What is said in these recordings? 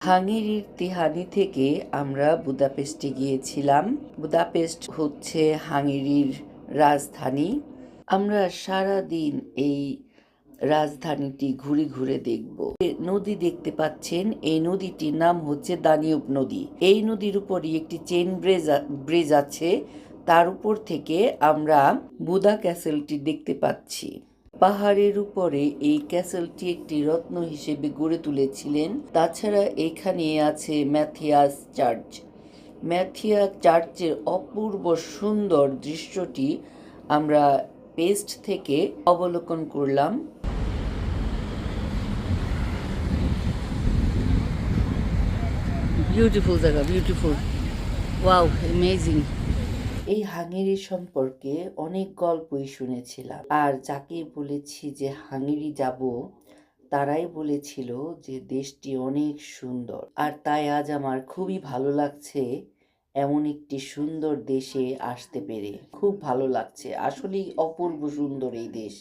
হাঙ্গেরির তিহানি থেকে আমরা বুদাপেস্টে গিয়েছিলাম। বুদাপেস্ট হচ্ছে হাঙ্গেরির রাজধানী। আমরা সারা দিন এই রাজধানীটি ঘুরে ঘুরে দেখব। নদী দেখতে পাচ্ছেন, এই নদীটির নাম হচ্ছে দানিউব নদী। এই নদীর উপরই একটি চেইন ব্রিজ আছে, তার উপর থেকে আমরা বুদা ক্যাসেলটি দেখতে পাচ্ছি। পাহাড়ের উপরে এই ক্যাসেলটি একটি রত্ন হিসেবে গড়ে তুলেছিলেন। তাছাড়া এখানে আছে ম্যাথিয়াস চার্চ। ম্যাথিয়া চার্চের অপূর্ব সুন্দর দৃশ্যটি আমরা পেস্ট থেকে অবলোকন করলাম। বিউটিফুল জায়গা, বিউটিফুল, ওয়াও, অ্যামেজিং। এই হাঙ্গেরি সম্পর্কে অনেক গল্পই শুনেছিলাম, আর যাকে বলেছি যে হাঙ্গেরি যাব, তারাই বলেছিল যে দেশটি অনেক সুন্দর। আর তাই আজ আমার খুবই ভালো লাগছে এমন একটি সুন্দর দেশে আসতে পেরে। খুব ভালো লাগছে, আসলেই অপূর্ব সুন্দর এই দেশ।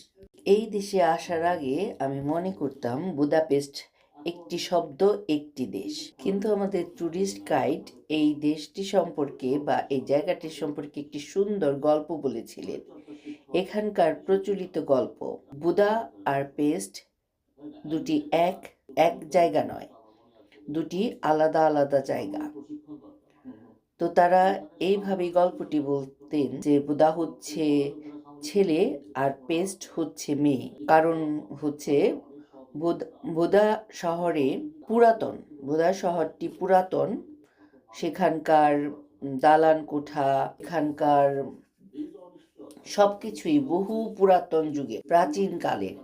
এই দেশে আসার আগে আমি মনে করতাম বুদাপেস্ট একটি শব্দ, একটি দেশ। কিন্তু আমাদের ট্যুরিস্ট গাইড এই দেশটি সম্পর্কে বা এই জায়গাটি সম্পর্কে একটি সুন্দর গল্প বলেছিলেন। এখানকার প্রচলিত গল্প, বুদা আর পেস্ট দুটি এক জায়গা নয়, দুটি আলাদা আলাদা জায়গা। তো তারা এইভাবেই গল্পটি বলতেন যে বুদা হচ্ছে ছেলে আর পেস্ট হচ্ছে মেয়ে। কারণ হচ্ছে বুদা শহরটি পুরাতন, সেখানকার দালান কোঠা, এখানকার সবকিছুই বহু পুরাতন যুগে, প্রাচীন কালের।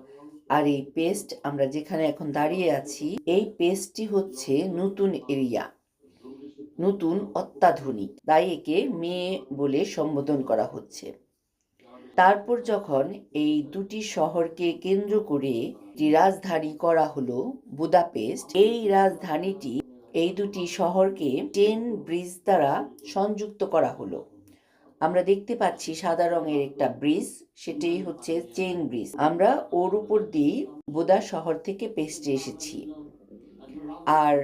আর এই পেস্ট, আমরা যেখানে এখন দাঁড়িয়ে আছি, এই পেস্টটি হচ্ছে নতুন এরিয়া, নতুন, অত্যাধুনিক, তাই একে মেয়ে বলে সম্বোধন করা হচ্ছে। তারপর যখন এই দুটি শহরকে কেন্দ্র করে একটি রাজধানী করা হলো বুদাপেস্ট, এই রাজধানীটি এই দুটি শহরকে চেইন ব্রিজ দ্বারা সংযুক্ত করা হলো। আমরা দেখতে পাচ্ছি সাদা রঙের একটা ব্রিজ, সেটাই হচ্ছে চেইন ব্রিজ। আমরা ওর উপর দিয়ে বুদা শহর থেকে পেস্টে এসেছি। আর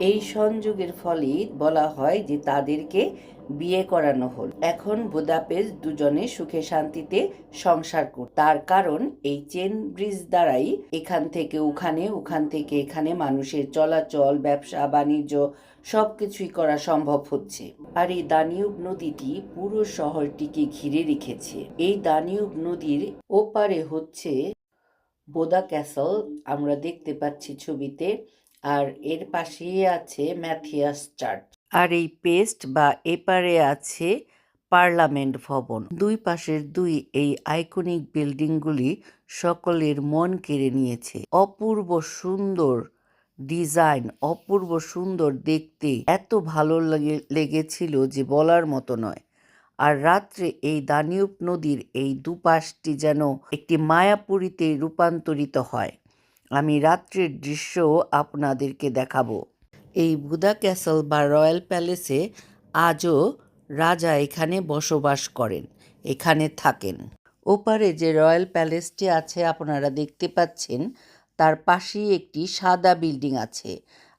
এই সংযোগের ফলে বলা হয় যে তাদেরকে বিয়ে করানো হল। এখন বুদাপেস্ট দুজনে সুখে শান্তিতে সংসার করে। তার কারণ এই চেন ব্রিজ দ্বারাই এখান থেকে ওখানে, ওখান থেকে এখানে মানুষের চলাচল, ব্যবসা বাণিজ্য সবকিছুই করা সম্ভব হচ্ছে। আর এই দানিউব নদীটি পুরো শহরটিকে ঘিরে রেখেছে। এই দানিউব নদীর ওপারে হচ্ছে বুদা ক্যাসল, আমরা দেখতে পাচ্ছি ছবিতে। আর এর পাশেই আছে ম্যাথিয়াস চার্চ। আর এই পেস্ট বা এপারে আছে পার্লামেন্ট ভবন। দুই পাশের এই আইকনিক বিল্ডিংগুলি সকলের মন কেড়ে নিয়েছে। অপূর্ব সুন্দর ডিজাইন, অপূর্ব সুন্দর দেখতে, এত ভালো লেগেছিল যে বলার মতো নয়। আর রাত্রে এই দানিউব নদীর এই দুপাশটি যেন একটি মায়াপুরীতে রূপান্তরিত হয়। আমি রাত্রের দৃশ্যও আপনাদেরকে দেখাবো। এই বুদা ক্যাসল বা রয়্যাল প্যালেসে আজও রাজা এখানে বসবাস করেন, এখানে থাকেন। ওপারে যে রয়্যাল প্যালেসটি আছে আপনারা দেখতে পাচ্ছেন, তার পাশেই একটি সাদা বিল্ডিং আছে,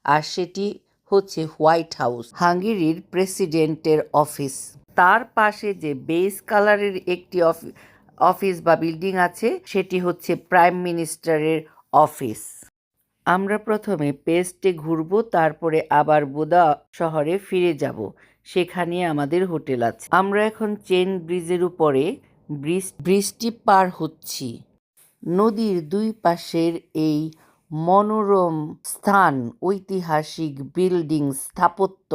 আর সেটি হচ্ছে হোয়াইট হাউস, হাঙ্গেরির প্রেসিডেন্টের অফিস। তার পাশে যে বেজ কালারের একটি অফিস বা বিল্ডিং আছে, সেটি হচ্ছে প্রাইম মিনিস্টারের অফিস। আমরা প্রথমে পেস্টে ঘুরবো, তারপরে আবার বুদা শহরে ফিরে যাব, সেখানে আমাদের হোটেল আছে। আমরা এখন চেন ব্রিজের উপরে ব্রিজটি পার হচ্ছি। নদীর দুই পাশের এই মনোরম স্থান, ঐতিহাসিক বিল্ডিং, স্থাপত্য,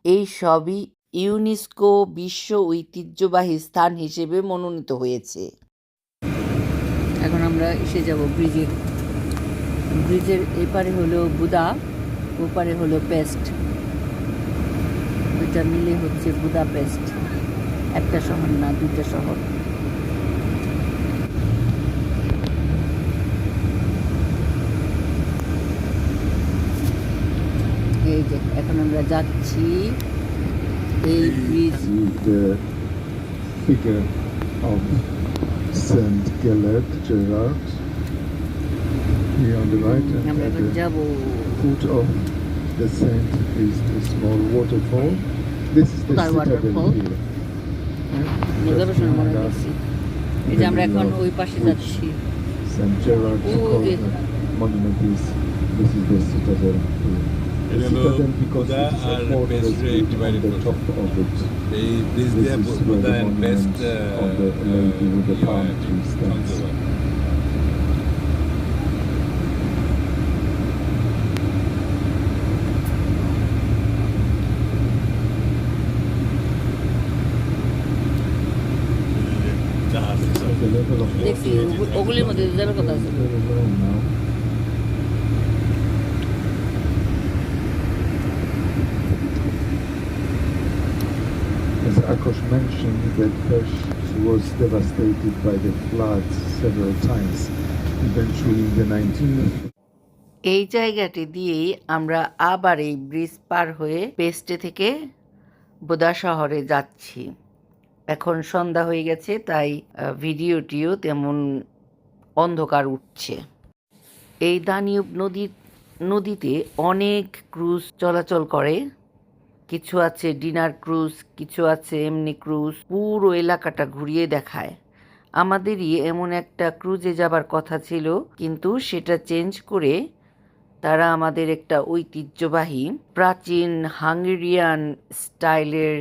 এই সবই ইউনেস্কো বিশ্ব ঐতিহ্যবাহী স্থান হিসেবে মনোনীত হয়েছে। এখন আমরা এসে যাব ব্রিজের এপারে হলো বুদা, ওপারে হলো পেস্ট। দুইটা মিলে হচ্ছে বুদাপেস্ট, একটা শহর না, দুইটা শহর। এই যে এখন আমরা যাচ্ছি এই bridge. figure of Saint Gerard here on the right and আমরা at এখন the যাব foot of the sand is the small waterfall. This is the Kotar citadel waterfall. here. গবেষণা মনে করছি এই যে আমরা এখন ওই পাশে Which যাচ্ছি St. Gerard's Oh, the- monument is. This is the citadel here. The Hello, citadel because Buddha it is a are fortress best built on divided the for- top of it. এই bridge This দিয়ে is where বোধা the and best monument of the lady with the palm tree stands. So the level of দেখছি water ওগুলির মধ্যে যাবার কথা আছে is very low now. As Akos mentioned, that Pesh was devastated by the floods several times. Eventually, in the 19th এই জায়গাটি দিয়েই আমরা আবার এই ব্রিজ পার হয়ে পেস্টে থেকে বোদা শহরে যাচ্ছি। এখন সন্ধ্যা হয়ে গেছে, তাই ভিডিওটিও তেমন অন্ধকার উঠছে। এই দানিউব নদীতে অনেক ক্রুজ চলাচল করে। কিছু আছে ডিনার ক্রুজ, কিছু আছে এমনি ক্রুজ, পুরো এলাকাটা ঘুরিয়ে দেখায়। আমাদেরই এমন একটা ক্রুজে যাবার কথা ছিল, কিন্তু সেটা চেঞ্জ করে তারা আমাদের একটা ঐতিহ্যবাহী প্রাচীন হাঙ্গেরিয়ান স্টাইলের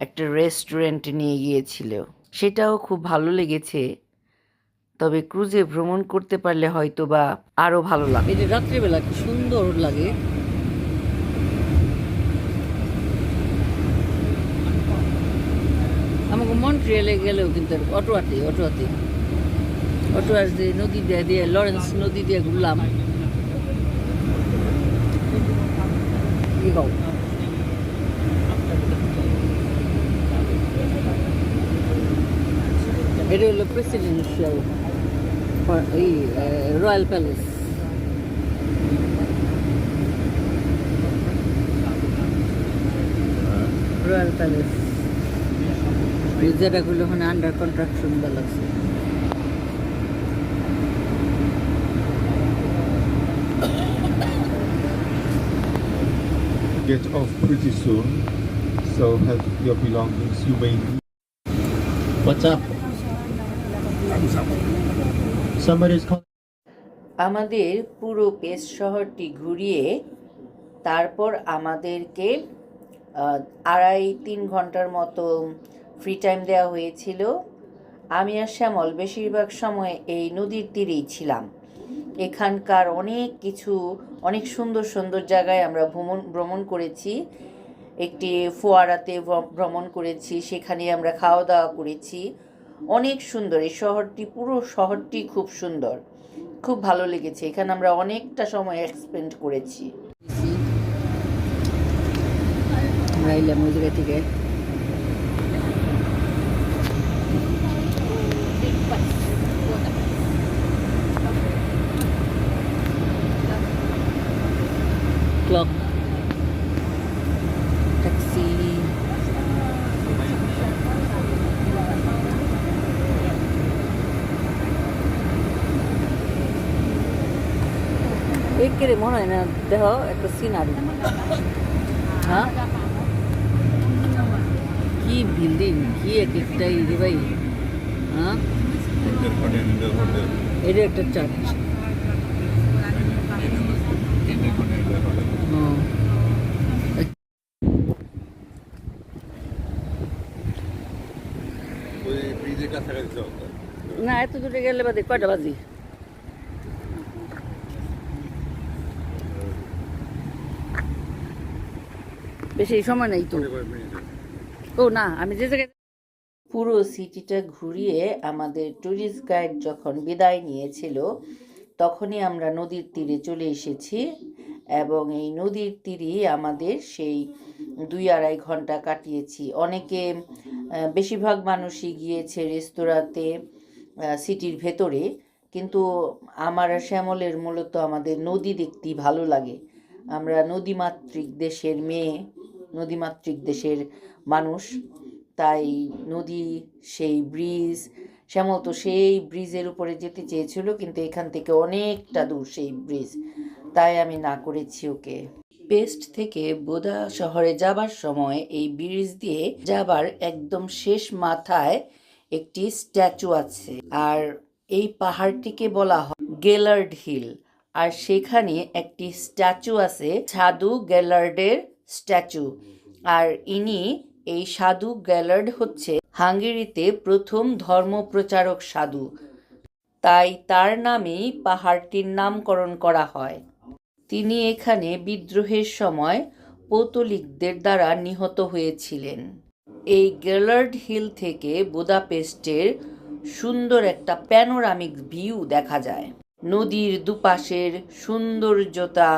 একটা রেস্টুরেন্টে নিয়ে গিয়েছিল। সেটাও খুব ভালো লেগেছে, তবে ক্রুজে ভ্রমণ করতে পারলে হয়তো বা আরও ভালো লাগে। এই যে রাত্রিবেলা কি সুন্দর লাগে আমাকে মন্ট্রিয়ালে গেলেও কিন্তু অটোয়াতে অটোয়ার যে নদী দিয়ে লরেন্স নদী দিয়ে ঘুরলাম কি গাও এটা হলো প্রেসিডেন্সিয়াল এই রয়্যাল প্যালেস রয়্যাল প্যালেস এই জায়গাগুলো ওখানে আন্ডার কন্ট্রাকশন বেলা আছে get off pretty soon, so have your belongings. You may need. What's up? Somebody's calling. আমাদের পুরো পেস্ট শহরটি ঘুরিয়ে তারপর আমাদেরকে 2.5-3 ঘন্টার মতো ফ্রি টাইম দেওয়া হয়েছিল। আমি আর শ্যামল বেশিরভাগ সময় এই নদীর তীরেই ছিলাম। এখানকার অনেক সুন্দর সুন্দর জায়গায় আমরা ভ্রমণ করেছি। একটি ফোয়ারাতে ভ্রমণ করেছি, সেখানে আমরা খাওয়া দাওয়া করেছি। অনেক সুন্দর এই শহরটি, পুরো শহরটি খুব সুন্দর, খুব ভালো লেগেছে। এখানে আমরা অনেকটা সময় এক্সপেন্ড করেছি। আমরা এলাম ওই জায়গা থেকে ক্লক ট্যাক্সি একেরে মনে হয় না দেহ একটা সিনারি হ্যাঁ কি বিল্ডিং কি এক একটাই রে ভাই হ্যাঁ এটা একটা চার্চ ওই ব্রিজের কাছাকাছি যাও। না এত দূরে গেলে বাদে কয়টা বাজি বেশি সময় নেই তো ও না আমি যে জায়গায় পুরো সিটিটা ঘুরিয়ে আমাদের ট্যুরিস্ট গাইড যখন বিদায় নিয়েছিল, তখনই আমরা নদীর তীরে চলে এসেছি এবং এই নদীর তীরেই আমাদের সেই 2-2.5 ঘন্টা কাটিয়েছি। বেশিরভাগ মানুষই গিয়েছে রেস্তোরাঁতে সিটির ভেতরে, কিন্তু আমার আর শ্যামলের মূলত আমাদের নদী দেখতেই ভালো লাগে। আমরা নদীমাতৃক দেশের মেয়ে, নদীমাতৃক দেশের মানুষ, তাই নদী, সেই ব্রিজ, শ্যামল তো সেই ব্রিজের উপরে যেতে চেয়েছিল, কিন্তু এখান থেকে অনেকটা দূর সেই ব্রিজ, তাই আমি না করেছি ওকে। পেস্ট থেকে বোদা শহরে যাবার সময় এই ব্রিজ দিয়ে যাবার একদম শেষ মাথায় একটি স্ট্যাচু আছে, আর এই পাহাড়টিকে বলা হয় গেলার্ড হিল। আর সেখানে একটি স্ট্যাচু আছে, সাধু গেলার্ডের স্ট্যাচু। আর ইনি, এই সাধু গেলার্ড হচ্ছে হাঙ্গেরিতে প্রথম ধর্মপ্রচারক সাধু, তাই তার নামেই পাহাড়টির নামকরণ করা হয়। তিনি এখানে বিদ্রোহের সময় পৌতলিকদের দ্বারা নিহত হয়েছিলেন। এই গেলার্ড হিল থেকে বুদাপেস্টের সুন্দর একটা প্যানোরামিক ভিউ দেখা যায়। নদীর দুপাশের সৌন্দর্যতা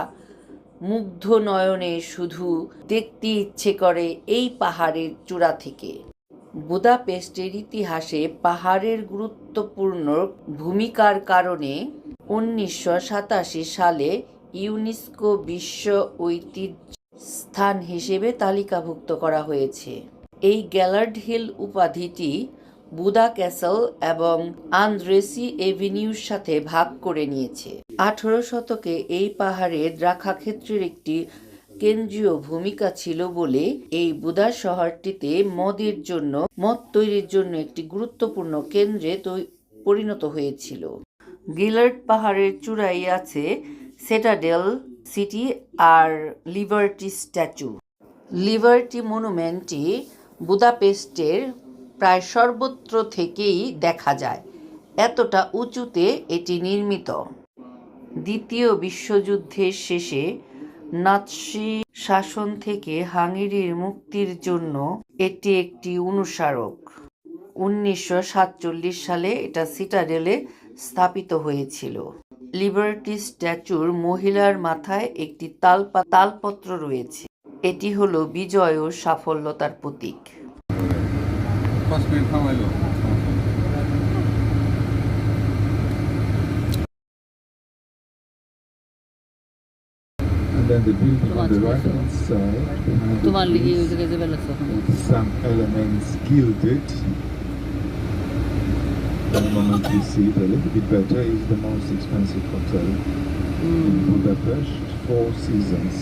মুগ্ধ নয়নে শুধু দেখতে ইচ্ছে করে এই পাহাড়ের চূড়া থেকে। বুদাপেস্টের ইতিহাসে পাহাড়ের গুরুত্বপূর্ণ ভূমিকার কারণে 1987 সালে ইউনেস্কো বিশ্ব ঐতিহ্য স্থান হিসেবে তালিকাভুক্ত করা হয়েছে। এই গেলার্ড হিল উপাধিটি বুদা ক্যাসল এবং আন্দ্রেসি এভিনিউর সাথে ভাগ করে নিয়েছে। 18 শতকে এই পাহাড়ে দ্রাক্ষাক্ষেত্রের একটি কেন্দ্রীয় ভূমিকা ছিল বলে এই বুদা শহরটিতে মদ তৈরির জন্য একটি গুরুত্বপূর্ণ কেন্দ্রে পরিণত হয়েছিল। গিলার্ড পাহাড়ের চূড়ায় আছে সিটাডেল সিটি আর লিবার্টি স্ট্যাচু। লিবার্টি মনুমেন্টটি বুদাপেস্টের প্রায় সর্বত্র থেকেই দেখা যায়, এতটা উঁচুতে এটি নির্মিত। দ্বিতীয় বিশ্বযুদ্ধের শেষে নাৎসি শাসন থেকে হাঙ্গেরির মুক্তির জন্য এটি একটি অনুস্মারক। 1947 সালে এটা সিটাডেলে স্থাপিত হয়েছিল। লিবার্টি স্ট্যাচুর মহিলার মাথায় একটি তালপত্র রয়েছে, এটি হলো বিজয় ও সাফল্যতার প্রতীক। 5 minute থামাইলো। And then the building on the right hand side, behind the তোমার লিগে ওই trees, জায়গায় যাবে লাগছে এখন। with some elements gilded. The moment we see it a little bit better, is the most expensive hotel in Budapest, Four Seasons.